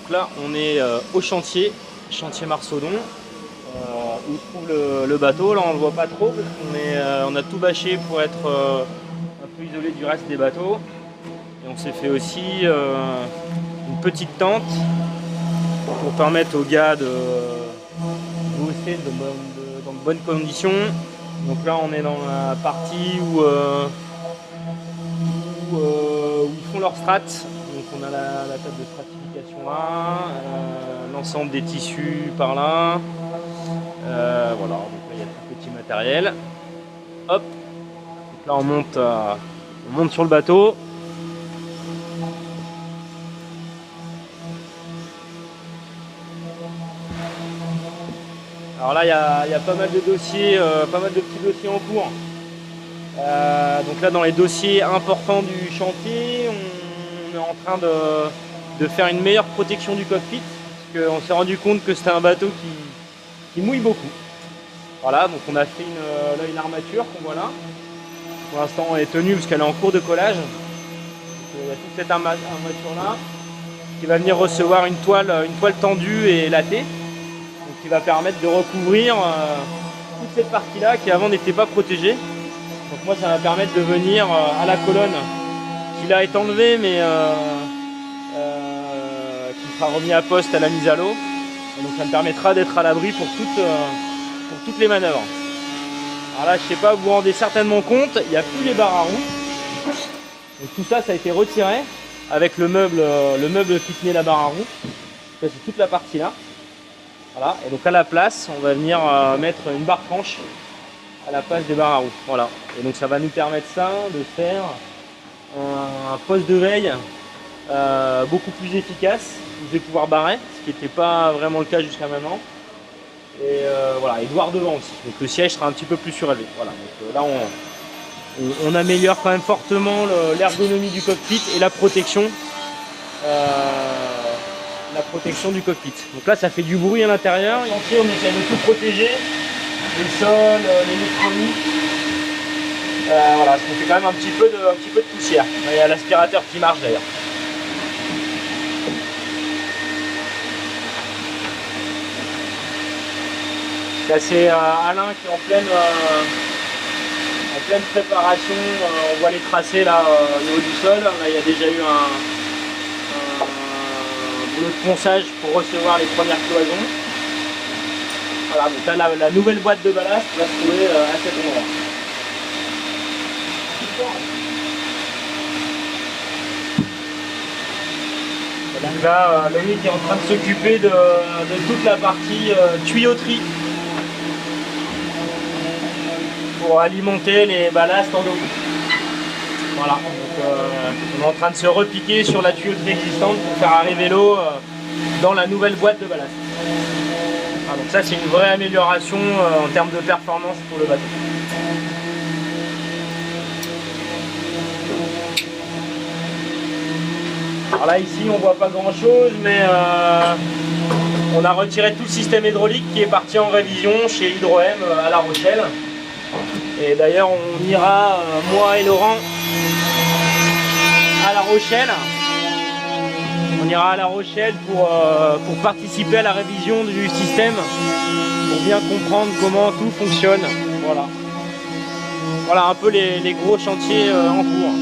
Donc là on est au chantier Marsaudon, où se trouve le bateau. Là on le voit pas trop parce on a tout bâché pour être un peu isolé du reste des bateaux. Et on s'est fait aussi une petite tente pour permettre aux gars de bosser dans de bonnes conditions. Donc là on est dans la partie où ils font leur strat. Donc on a la table de stratification là, l'ensemble des tissus par là. Voilà, donc là il y a tout petit matériel. Hop, donc là on monte sur le bateau. Alors là il y a pas mal de dossiers, pas mal de petits dossiers en cours. Donc là dans les dossiers importants du chantier, on est en train de faire une meilleure protection du cockpit, parce qu'on s'est rendu compte que c'était un bateau qui mouille beaucoup. Voilà, donc on a fait une armature qu'on voit là. Pour l'instant elle est tenue parce qu'elle est en cours de collage. Donc, il y a toute cette armature là qui va venir recevoir une toile tendue et lattée, donc qui va permettre de recouvrir toute cette partie là qui avant n'était pas protégée. Donc moi ça va permettre de venir à la colonne qui là est enlevée, mais qui sera remis à poste à la mise à l'eau. Donc ça me permettra d'être à l'abri pour toutes les manœuvres. Alors là je sais pas, vous vous rendez certainement compte, il n'y a plus les barres à roues. Donc tout ça a été retiré avec le meuble qui tenait la barre à roues. C'est toute la partie là. Voilà. Et donc à la place on va venir mettre une barre franche à la place des barres à roues. Voilà. Et donc ça va nous permettre ça de faire un poste de veille beaucoup plus efficace. Vous allez pouvoir barrer, ce qui n'était pas vraiment le cas jusqu'à maintenant. Et voilà, et voir devant aussi. Donc le siège sera un petit peu plus surélevé. Voilà. Donc là on améliore quand même fortement l'ergonomie du cockpit et la protection du cockpit. Donc là ça fait du bruit à l'intérieur. On essaie de tout protéger. Les sols, l'électronique. Voilà, ça fait quand même un petit peu de poussière. Il y a l'aspirateur qui marche d'ailleurs. Là c'est Alain qui est en pleine préparation. On voit les tracés là au niveau du sol. Là il y a déjà eu un boulot de ponçage pour recevoir les premières cloisons. Voilà, donc là la nouvelle boîte de ballast va se trouver à cet endroit. Donc là, Loïc est en train de s'occuper de toute la partie tuyauterie pour alimenter les ballasts en eau. Voilà, donc on est en train de se repiquer sur la tuyauterie existante pour faire arriver l'eau dans la nouvelle boîte de ballast. Donc ça c'est une vraie amélioration en termes de performance pour le bateau. Alors là ici on voit pas grand chose, mais on a retiré tout le système hydraulique qui est parti en révision chez Hydro-M à La Rochelle. Et d'ailleurs on ira, moi et Laurent, à La Rochelle. On ira à La Rochelle pour participer à la révision du système, pour bien comprendre comment tout fonctionne. Voilà, voilà un peu les gros chantiers en cours.